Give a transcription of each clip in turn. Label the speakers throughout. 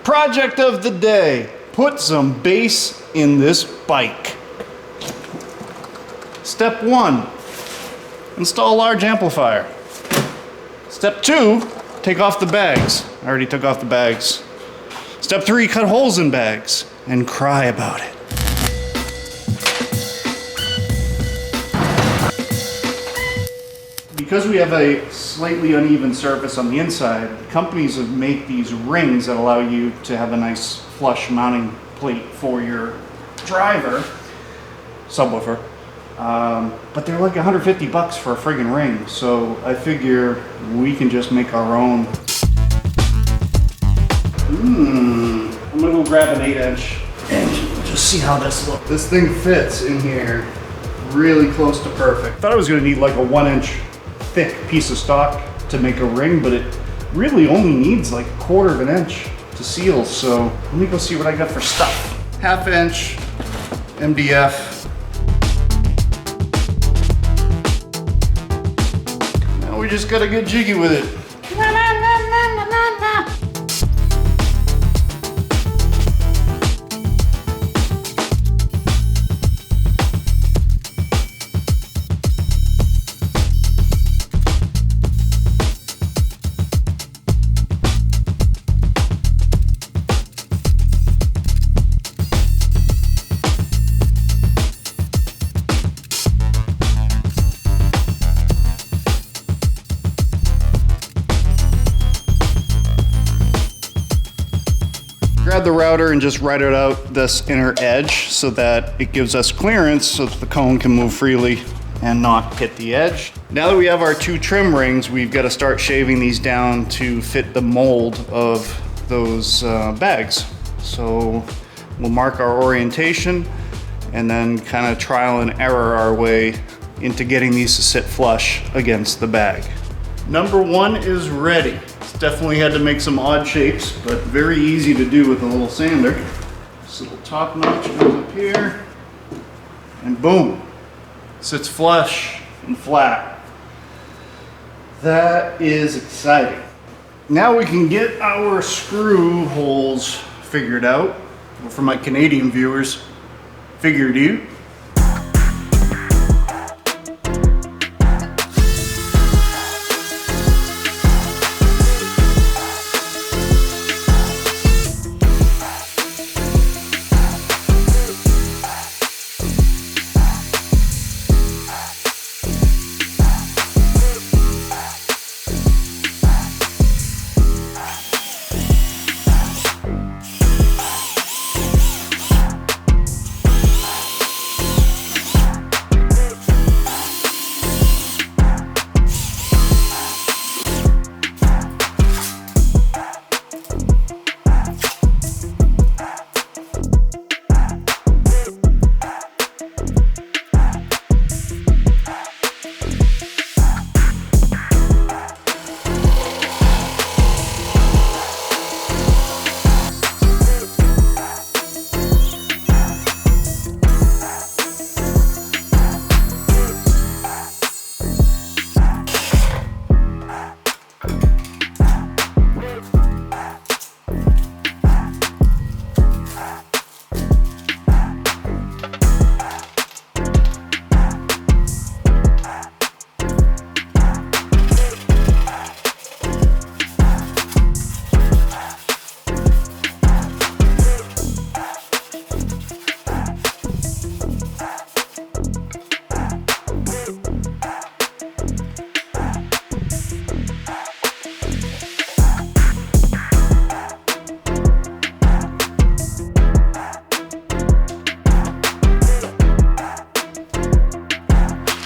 Speaker 1: Project of the day. Put some bass in this bike. Step 1, install a large amplifier. Step 2, take off the bags. I already took off the bags. Step 3, cut holes in bags and cry about it. Because we have a slightly uneven surface on the inside, companies make these rings that allow you to have a nice flush mounting plate for your driver, subwoofer. But they're like 150 bucks for a friggin' ring, so I figure we can just make our own. I'm gonna go grab an 8-inch and just see how this looks. This thing fits in here really close to perfect. I thought I was gonna need like a 1-inch thick piece of stock to make a ring, but it really only needs like 1/4 of an inch to seal, so let me go see what I got for stuff. 1/2 inch MDF. Now we just gotta get jiggy with it. Grab the router and just route it out this inner edge so that it gives us clearance so that the cone can move freely and not hit the edge. Now that we have our 2 trim rings, we've got to start shaving these down to fit the mold of those bags. So we'll mark our orientation and then kind of trial and error our way into getting these to sit flush against the bag. Number 1 is ready. Definitely had to make some odd shapes, but very easy to do with a little sander. This little top notch goes up here, and boom, sits flush and flat. That is exciting. Now we can get our screw holes figured out. Well, for my Canadian viewers, figured out.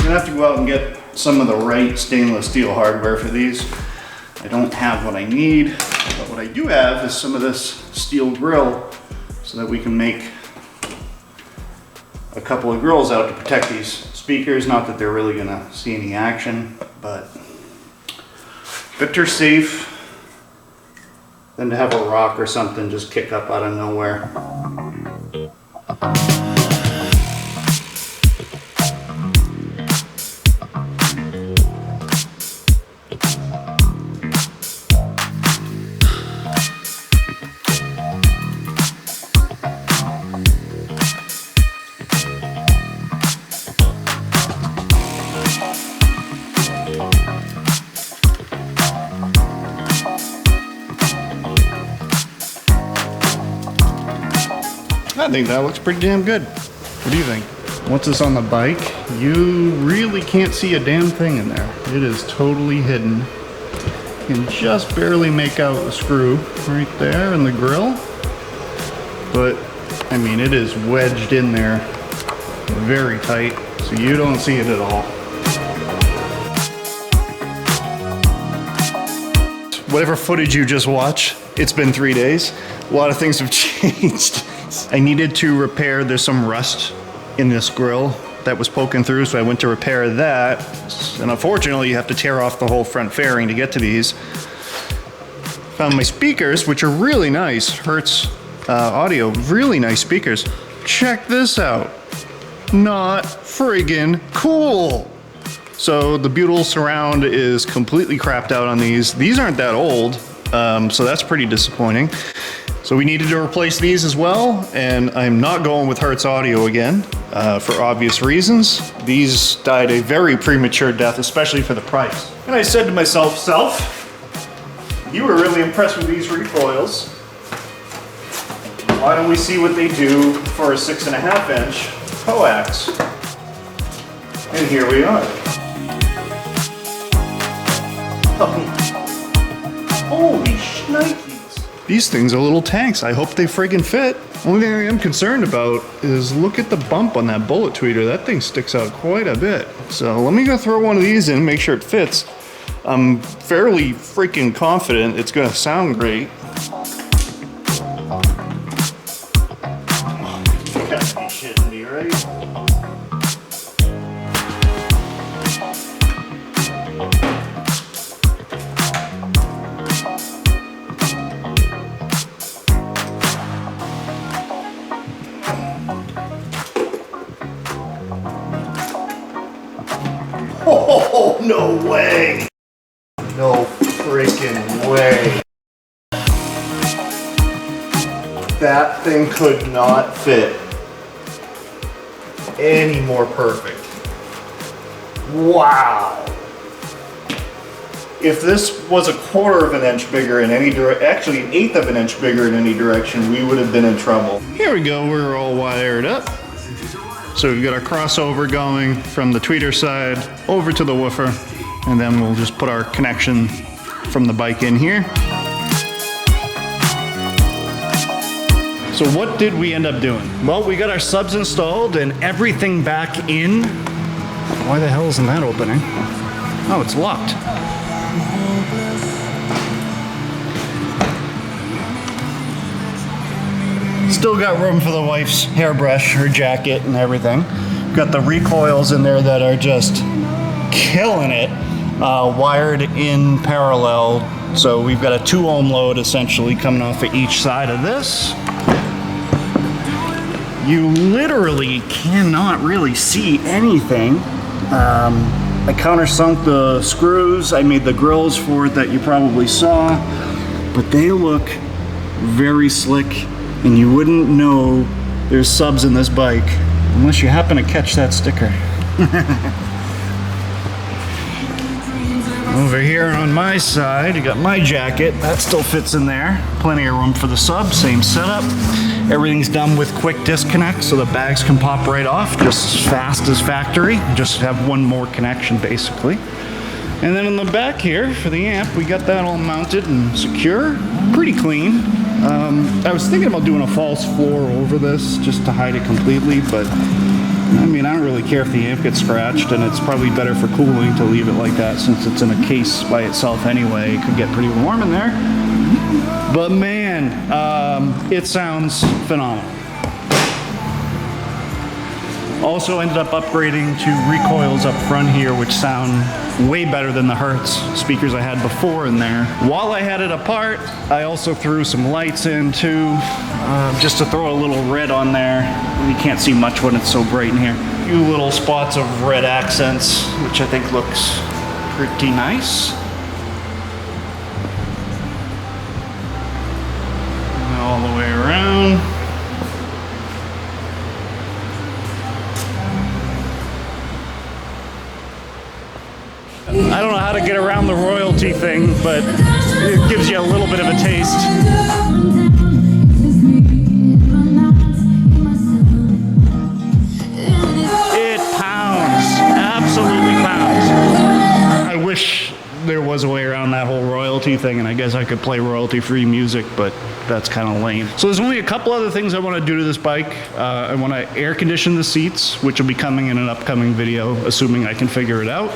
Speaker 1: I have to go out and get some of the right stainless steel hardware for these. I don't have what I need, but what I do have is some of this steel grill so that we can make a couple of grills out to protect these speakers. Not that they're really gonna see any action, but better safe than to have a rock or something just kick up out of nowhere. I think that looks pretty damn good. What do you think? Once it's on the bike, you really can't see a damn thing in there. It is totally hidden. You can just barely make out the screw right there in the grill. But, I mean, it is wedged in there very tight, so you don't see it at all. Whatever footage you just watched, it's been 3 days. A lot of things have changed. I needed to repair, there's some rust in this grill that was poking through, so I went to repair that. And unfortunately, you have to tear off the whole front fairing to get to these. Found my speakers, which are really nice. Hertz audio, really nice speakers. Check this out. Not friggin' cool. So the butyl surround is completely crapped out on these. These aren't that old, so that's pretty disappointing. So we needed to replace these as well, and I'm not going with Hertz audio again for obvious reasons. These died a very premature death, especially for the price. And I said to myself, you were really impressed with these recoils. Why don't we see what they do for a 6.5 inch coax? And here we are. Holy shnikes. These things are little tanks. I hope they friggin' fit. Only thing I am concerned about is look at the bump on that bullet tweeter. That thing sticks out quite a bit. So let me go throw one of these in, make sure it fits. I'm fairly freaking confident it's gonna sound great. You gotta be shitting me, right? Oh, no way. No freaking way. That thing could not fit any more perfect. Wow. If this was a 1/4 of an inch bigger in any direction, actually 1/8 of an inch bigger in any direction, we would have been in trouble. Here we go, we're all wired up. So we've got our crossover going from the tweeter side over to the woofer, and then we'll just put our connection from the bike in here. So what did we end up doing? Well, we got our subs installed and everything back in. Why the hell isn't that opening? Oh, it's locked. Still got room for the wife's hairbrush, her jacket, and everything. Got the recoils in there that are just killing it, wired in parallel. So we've got a 2 ohm load essentially coming off of each side of this. You literally cannot really see anything. I countersunk the screws. I made the grills for it that you probably saw, but they look very slick. And you wouldn't know there's subs in this bike unless you happen to catch that sticker. Over here on my side, you got my jacket. That still fits in there. Plenty of room for the sub, same setup. Everything's done with quick disconnect, so the bags can pop right off just as fast as factory. Just have one more connection, basically. And then in the back here, for the amp, we got that all mounted and secure. Pretty clean. I was thinking about doing a false floor over this just to hide it completely, but I mean, I don't really care if the amp gets scratched, and it's probably better for cooling to leave it like that since it's in a case by itself anyway. It could get pretty warm in there. But man, it sounds phenomenal. Also ended up upgrading to recoils up front here, which sound way better than the Hertz speakers I had before in there. While I had it apart, I also threw some lights in too, just to throw a little red on there. You can't see much when it's so bright in here. A few little spots of red accents, which I think looks pretty nice. And all the way around. I don't know how to get around the royalty thing, but it gives you a little bit of a taste. everything, and I guess I could play royalty-free music, but that's kind of lame. So there's only a couple other things I want to do to this bike. I want to air condition the seats, which will be coming in an upcoming video, assuming I can figure it out.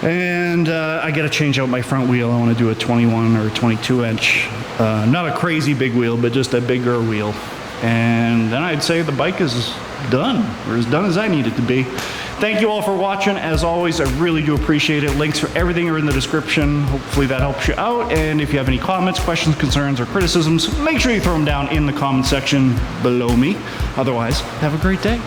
Speaker 1: And I got to change out my front wheel. I want to do a 21 or 22 inch. Not a crazy big wheel, but just a bigger wheel. And then I'd say the bike is done, or as done as I need it to be. Thank you all for watching. As always, I really do appreciate it. Links for everything are in the description. Hopefully that helps you out. And if you have any comments, questions, concerns, or criticisms, make sure you throw them down in the comment section below me. Otherwise, have a great day.